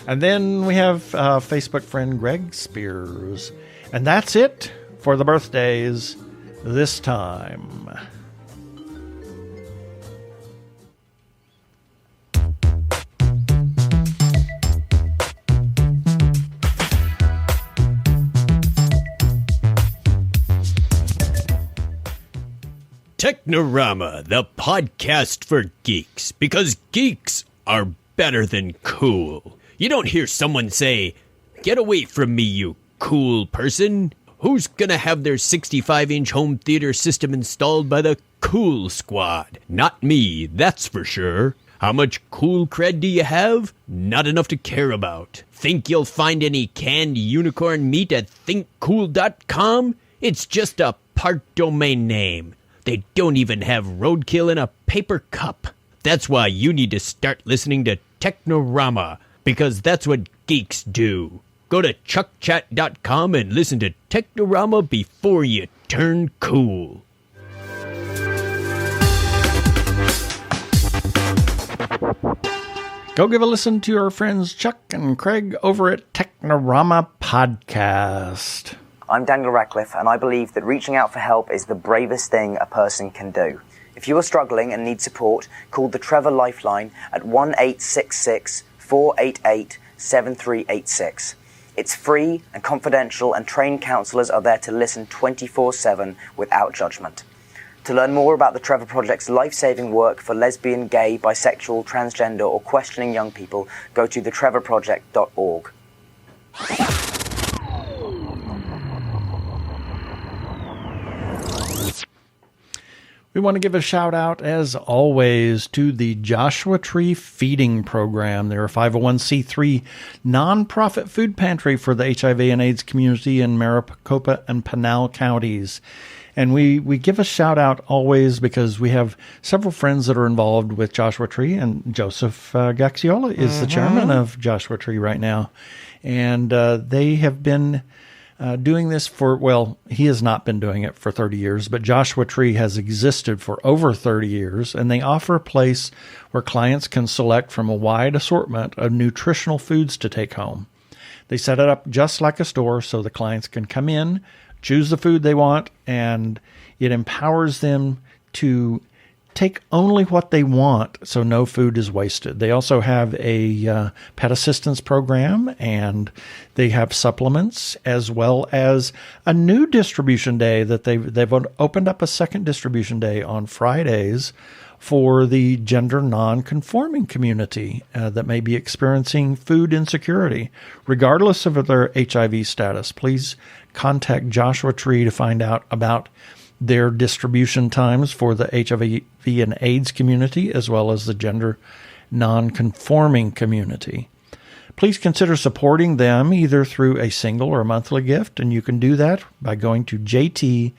And then we have Facebook friend Greg Spears. And that's it for the birthdays this time. Technorama, the podcast for geeks, because geeks are better than cool. You don't hear someone say, "Get away from me, you cool person." Who's gonna have their 65-inch home theater system installed by the Cool Squad? Not me, that's for sure. How much cool cred do you have? Not enough to care about. Think you'll find any canned unicorn meat at thinkcool.com? It's just a part domain name. They don't even have roadkill in a paper cup. That's why you need to start listening to Technorama, because that's what geeks do. Go to chuckchat.com and listen to Technorama before you turn cool. Go give a listen to our friends Chuck and Craig over at Technorama Podcast. I'm Daniel Radcliffe, and I believe that reaching out for help is the bravest thing a person can do. If you are struggling and need support, call the Trevor Lifeline at 1-866-488-7386. It's free and confidential, and trained counsellors are there to listen 24/7 without judgment. To learn more about the Trevor Project's life-saving work for lesbian, gay, bisexual, transgender, or questioning young people, go to thetrevorproject.org. We want to give a shout out, as always, to the Joshua Tree Feeding Program. They're a 501c3 nonprofit food pantry for the HIV and AIDS community in Maricopa and Pinal counties. And we give a shout out always because we have several friends that are involved with Joshua Tree, and Joseph Gaxiola is the chairman of Joshua Tree right now. And they have been doing this he has not been doing it for 30 years, but Joshua Tree has existed for over 30 years, and they offer a place where clients can select from a wide assortment of nutritional foods to take home. They set it up just like a store so the clients can come in, choose the food they want, and it empowers them to take only what they want so no food is wasted. They also have a pet assistance program, and they have supplements, as well as a new distribution day that they've opened up a second distribution day on Fridays for the gender non-conforming community that may be experiencing food insecurity. Regardless of their HIV status, please contact Joshua Tree to find out about their distribution times for the HIV and AIDS community, as well as the gender non-conforming community. Please consider supporting them either through a single or a monthly gift, and you can do that by going to jtfp.org.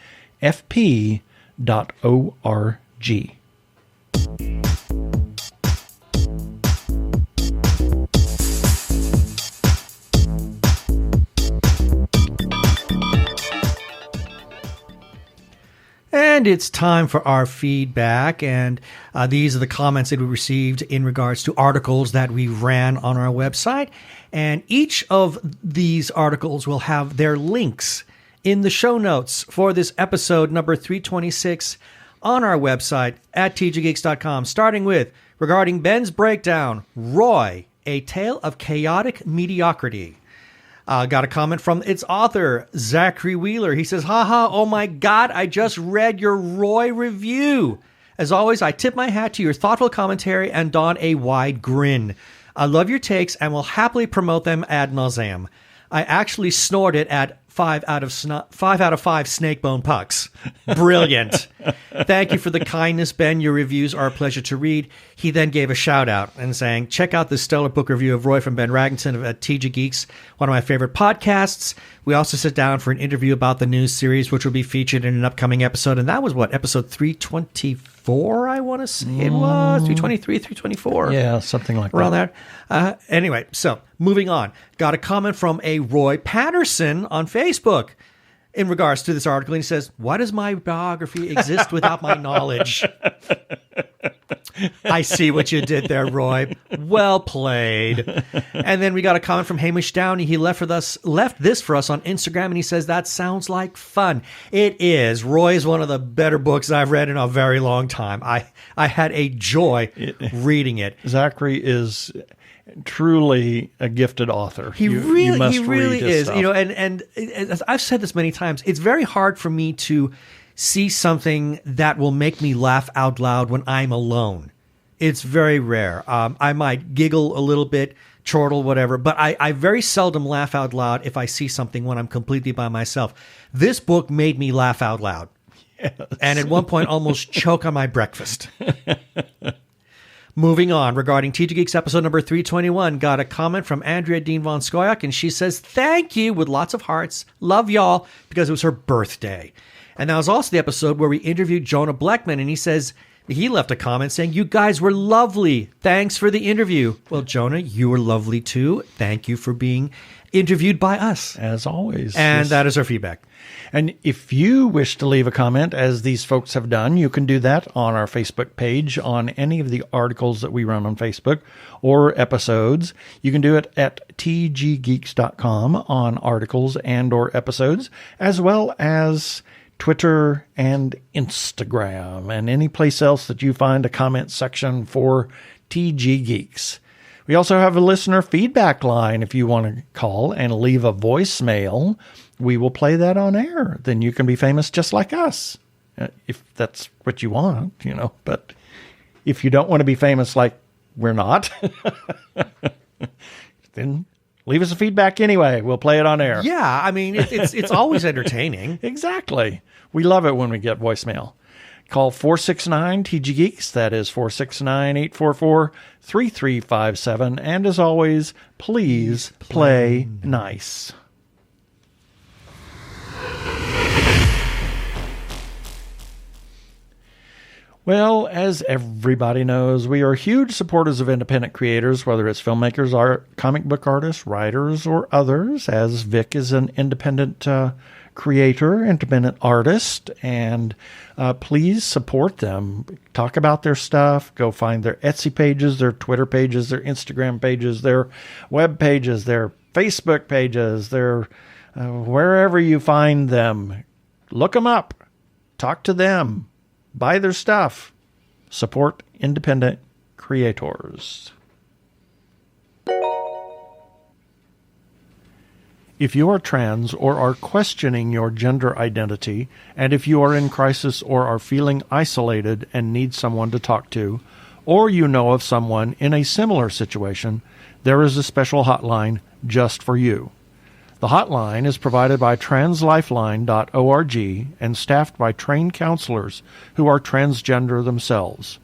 And it's time for our feedback, and these are the comments that we received in regards to articles that we ran on our website. And each of these articles will have their links in the show notes for this episode number 326 on our website at tggeeks.com, starting with, regarding Ben's breakdown, Roy, A Tale of Chaotic Mediocrity. Got a comment from its author, Zachary Wheeler. He says, haha, oh my God, I just read your Roy review. As always, I tip my hat to your thoughtful commentary and don a wide grin. I love your takes and will happily promote them ad nauseam. I actually snorted at 5 out of 5 snake bone pucks. Brilliant. Thank you for the kindness, Ben. Your reviews are a pleasure to read. He then gave a shout out and saying, check out the stellar book review of Roy from Ben Raggington at TG Geeks, one of my favorite podcasts. We also sit down for an interview about the news series, which will be featured in an upcoming episode. And that was episode 324, I want to say it was. 323, 324. Yeah, something like around that. There. Anyway, so moving on. Got a comment from a Roy Patterson on Facebook in regards to this article. And he says, why does my biography exist without my knowledge? I see what you did there, Roy. Well played. And then we got a comment from Hamish Downey. He left this for us on Instagram, and he says, that sounds like fun. It is. Roy is one of the better books I've read in a very long time. I had a joy reading it. Zachary is truly a gifted author. He really is. Stuff. You know, and as I've said this many times, it's very hard for me to see something that will make me laugh out loud when I'm alone. It's very rare. I might giggle a little bit, chortle, whatever, but I very seldom laugh out loud if I see something when I'm completely by myself. This book made me laugh out loud. Yes. And at one point almost choke on my breakfast. Moving on, regarding TG Geeks episode number 321, got a comment from Andrea Dean von Skoyak, and she says, thank you, with lots of hearts. Love y'all, because it was her birthday. And that was also the episode where we interviewed Jonah Blackman, and he left a comment saying, you guys were lovely. Thanks for the interview. Well, Jonah, you were lovely too. Thank you for being interviewed by us. As always. And yes. That is our feedback. And if you wish to leave a comment, as these folks have done, you can do that on our Facebook page on any of the articles that we run on Facebook or episodes. You can do it at tggeeks.com on articles and or episodes, as well as Twitter and Instagram, and any place else that you find a comment section for TG Geeks. We also have a listener feedback line if you want to call and leave a voicemail. We will play that on air. Then you can be famous just like us, if that's what you want, you know. But if you don't want to be famous like we're not, then leave us a feedback anyway. We'll play it on air. Yeah, I mean, it's always entertaining. Exactly. We love it when we get voicemail. Call 469-TG-GEEKS. That is 469-844-3357. And as always, please play nice. Well, as everybody knows, we are huge supporters of independent creators, whether it's filmmakers, art, comic book artists, writers, or others, as Vic is an independent creator, independent artist, and please support them. Talk about their stuff. Go find their Etsy pages, their Twitter pages, their Instagram pages, their web pages, their Facebook pages, their wherever you find them. Look them up. Talk to them. Buy their stuff. Support independent creators. If you are trans or are questioning your gender identity, and if you are in crisis or are feeling isolated and need someone to talk to, or you know of someone in a similar situation, there is a special hotline just for you. The hotline is provided by translifeline.org and staffed by trained counselors who are transgender themselves.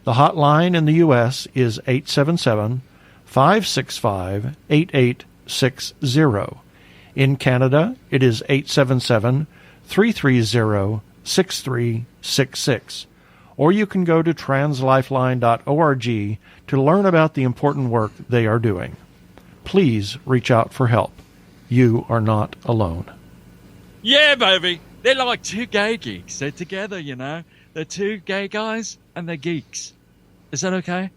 The hotline in the U.S. is 877-565-8860. In Canada, it is 877-330-6366. Or you can go to translifeline.org to learn about the important work they are doing. Please reach out for help. You are not alone. Yeah, baby. They're like two gay geeks. They're together, you know. They're two gay guys and they're geeks. Is that okay?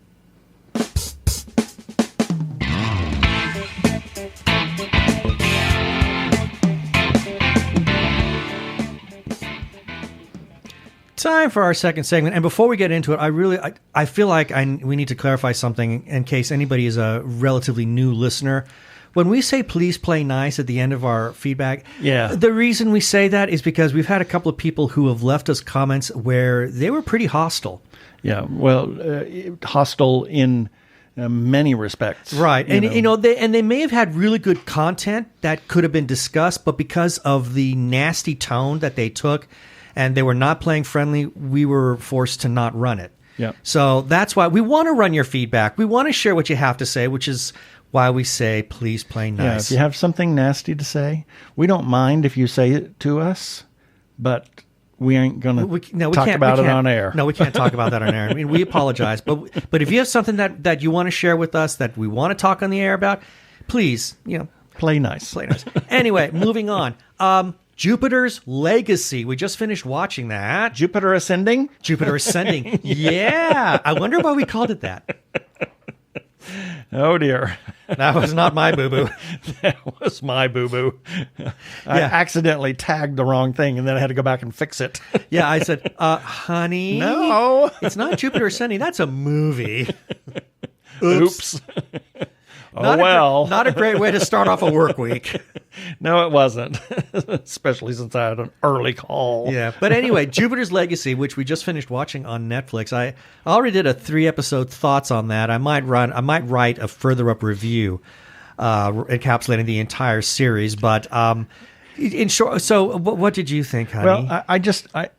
Time for our second segment. And before we get into it, I feel like we need to clarify something in case anybody is a relatively new listener. When we say please play nice at the end of our feedback, the reason we say that is because we've had a couple of people who have left us comments where they were pretty hostile. Yeah, well, hostile in many respects. Right. They may have had really good content that could have been discussed, but because of the nasty tone that they took and they were not playing friendly, we were forced to not run it. Yeah. So that's why we want to run your feedback. We want to share what you have to say, which is why we say, please play nice. Yeah, if you have something nasty to say, we don't mind if you say it to us, but we ain't going to talk about it on air. No, we can't talk about that on air. I mean, we apologize. But if you have something that you want to share with us, that we want to talk on the air about, please, play nice. Play nice. Anyway, moving on. Jupiter's Legacy. We just finished watching that. Jupiter Ascending? Jupiter Ascending. Yeah. I wonder why we called it that. Oh, dear. That was not my boo-boo. That was my boo-boo. I accidentally tagged the wrong thing, and then I had to go back and fix it. Yeah, I said, honey. No. It's not Jupiter Ascending. That's a movie. Oops. Not a great way to start off a work week. No, it wasn't. Especially since I had an early call. Yeah. But anyway, Jupiter's Legacy, which we just finished watching on Netflix. I already did a 3-episode thoughts on that. I might write a further up review encapsulating the entire series. But in short, so what did you think, honey? Well, I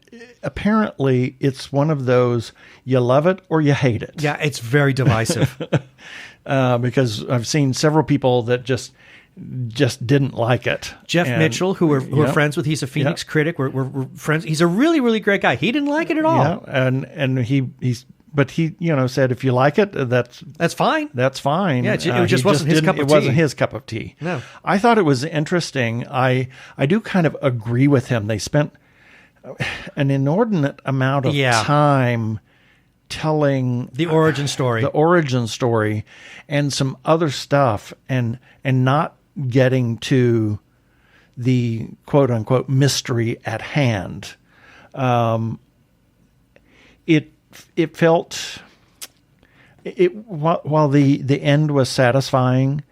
apparently it's one of those you love it or you hate it. Yeah, it's very divisive. Because I've seen several people that just didn't like it. Jeff Mitchell, who we're friends with, he's a Phoenix critic. We're friends. He's a really, really great guy. He didn't like it at all. Yeah, and he said if you like it, that's fine. That's fine. Yeah, it just wasn't his cup of tea. It wasn't his cup of tea. No, I thought it was interesting. I do kind of agree with him. They spent an inordinate amount of time telling the origin story and some other stuff and not getting to the quote unquote mystery at hand. It felt while the end was satisfying,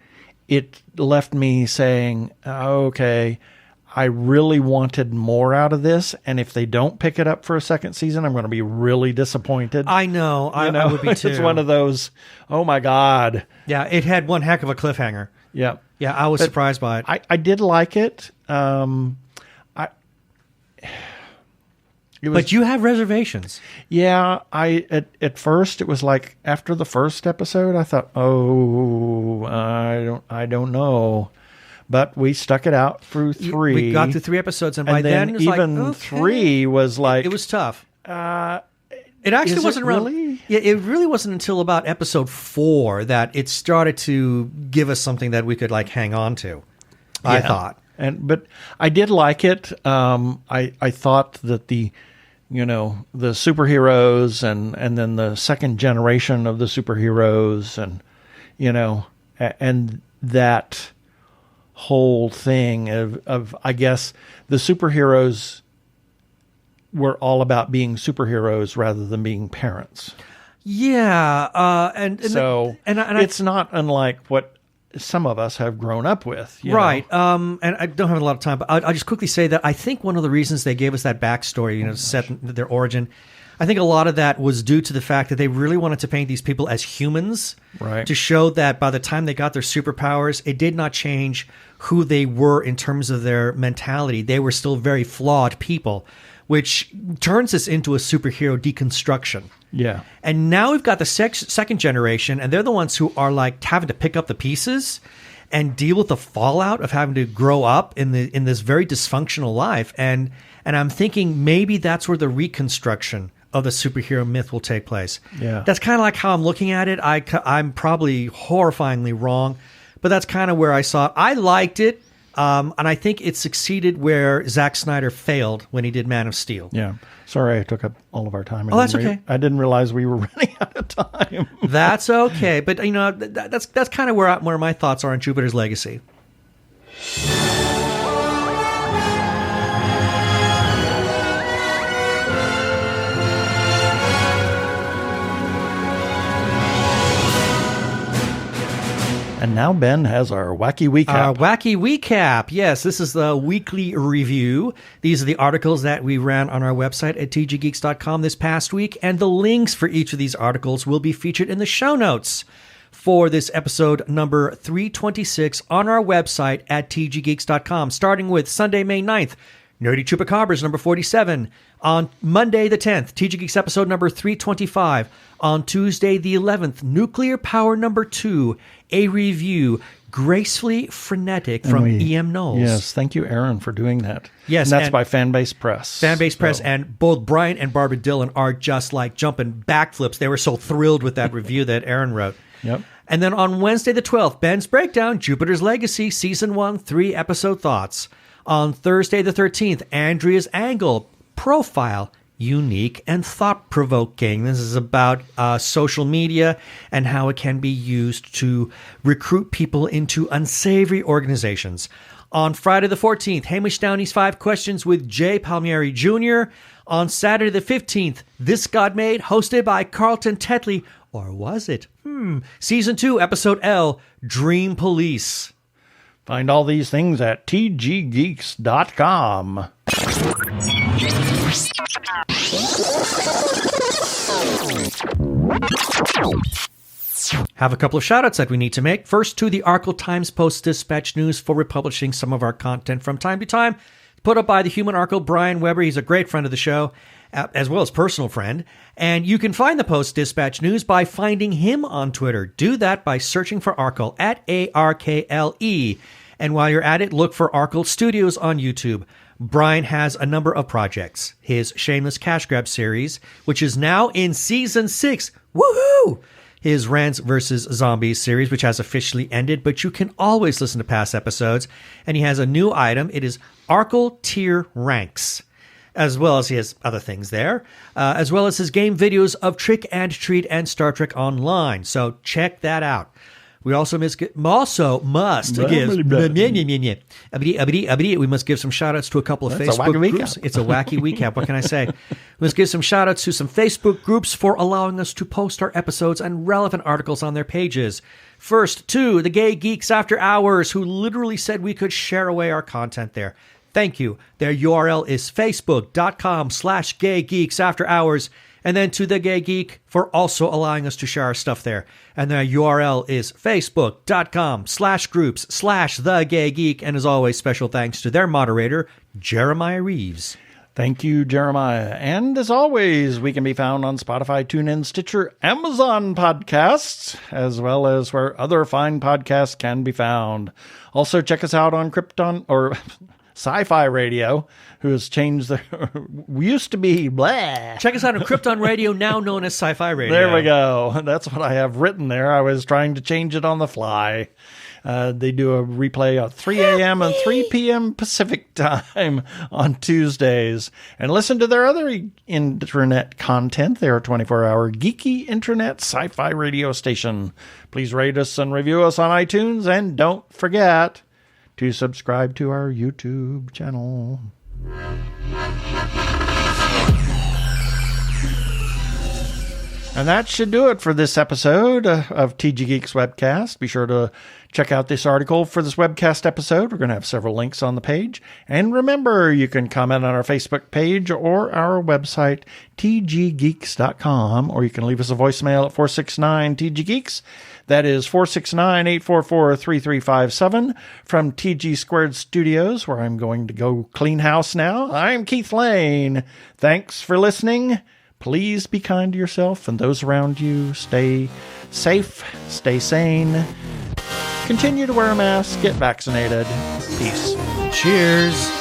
it left me saying, okay, I really wanted more out of this, and if they don't pick it up for a second season, I'm going to be really disappointed. I know. I would be too. It's one of those, oh my God. Yeah, it had one heck of a cliffhanger. Yeah. Yeah, I was surprised by it. I did like it. But you have reservations. Yeah, at first it was like after the first episode, I thought, I don't know. But we stuck it out through 3. We got to 3 episodes, and by then it was even like, 3 was like... It was tough. It actually wasn't around. Really? Yeah, it really wasn't until about episode 4 that it started to give us something that we could like hang on to. I thought, but I did like it. I thought that the superheroes and then the second generation of the superheroes and that whole thing of I guess the superheroes were all about being superheroes rather than being parents. Yeah, it's not unlike what some of us have grown up with. Right. And I don't have a lot of time, but I'll just quickly say that I think one of the reasons they gave us that backstory, set their origin, I think a lot of that was due to the fact that they really wanted to paint these people as humans. Right. To show that by the time they got their superpowers, it did not change who they were in terms of their mentality. They were still very flawed people, which turns us into a superhero deconstruction. Yeah. And now we've got the second generation, and they're the ones who are like having to pick up the pieces and deal with the fallout of having to grow up in this very dysfunctional life. And I'm thinking maybe that's where the reconstruction of the superhero myth will take place. Yeah. That's kind of like how I'm looking at it. I'm probably horrifyingly wrong, but that's kind of where I saw it. I liked it. And I think it succeeded where Zack Snyder failed when he did Man of Steel. Yeah. Sorry I took up all of our time. That's okay. I didn't realize we were running out of time. That's okay. But, that's kind of where my thoughts are on Jupiter's Legacy. And now Ben has our Wacky Recap. Wacky Recap. Yes, this is the weekly review. These are the articles that we ran on our website at tggeeks.com this past week, and the links for each of these articles will be featured in the show notes for this episode number 326 on our website at tggeeks.com, starting with Sunday, May 9th, Nerdy Chupacabras number 47. On Monday the 10th, TG Geeks episode number 325. On Tuesday the 11th, Nuclear Power number 2, a review, Gracefully Frenetic from E.M. Knowles. Yes, thank you, Aaron, for doing that. Yes, and that's by Fanbase Press. Fanbase Press, and both Brian and Barbara Dillon are just like jumping backflips. They were so thrilled with that review that Aaron wrote. Yep. And then on Wednesday the 12th, Ben's Breakdown, Jupiter's Legacy, Season 1, 3 episode thoughts. On Thursday the 13th, Andrea's Angle, Profile, Unique and thought-provoking. This is about social media and how it can be used to recruit people into unsavory organizations. On Friday the 14th, Hamish Downey's 5 Questions with Jay Palmieri Jr. On Saturday the 15th, This God Made, hosted by Carlton Tetley. Or was it? Season 2, Episode L, Dream Police. Find all these things at tggeeks.com. Have a couple of shout-outs that we need to make. First, to the Arkle Times Post-Dispatch News for republishing some of our content from time to time. Put up by the human Arkle, Brian Weber. He's a great friend of the show, as well as personal friend. And you can find the Post-Dispatch News by finding him on Twitter. Do that by searching for Arkle at ARKLE. And while you're at it, look for Arkle Studios on YouTube. Brian has a number of projects. His Shameless Cash Grab series, which is now in Season 6. Woohoo! His Rants vs. Zombies series, which has officially ended, but you can always listen to past episodes. And he has a new item. It is Arkle Tier Ranks, as well as he has other things there, as well as his game videos of Trick and Treat and Star Trek Online. So check that out. We also must give we must give some shout outs to a couple of Facebook groups. It's a wacky recap. What can I say? We must give some shout outs to some Facebook groups for allowing us to post our episodes and relevant articles on their pages. First, to the Gay Geeks After Hours, who literally said we could share away our content there. Thank you. Their URL is facebook.com/gaygeeksafterhours. And then to The Gay Geek for also allowing us to share our stuff there. And their URL is facebook.com/groups/The Gay Geek. And as always, special thanks to their moderator, Jeremiah Reeves. Thank you, Jeremiah. And as always, we can be found on Spotify, TuneIn, Stitcher, Amazon Podcasts, as well as where other fine podcasts can be found. Also, check us out on Sci-Fi Radio, who has changed their... used to be blah. Check us out on Krypton Radio, now known as Sci-Fi Radio. There we go. That's what I have written there. I was trying to change it on the fly. They do a replay at 3 a.m. and 3 p.m. Pacific time on Tuesdays. And listen to their other internet content. They're a 24-hour geeky internet sci-fi radio station. Please rate us and review us on iTunes. And don't forget to subscribe to our YouTube channel. And that should do it for this episode of TG Geeks Webcast. Be sure to check out this article for this webcast episode. We're going to have several links on the page. And remember, you can comment on our Facebook page or our website, tggeeks.com, or you can leave us a voicemail at 469-TG-GEEKS. That is 469-844-3357 from TG Squared Studios, where I'm going to go clean house now. I'm Keith Lane. Thanks for listening. Please be kind to yourself and those around you. Stay safe, stay sane. Continue to wear a mask, get vaccinated. Peace. Cheers.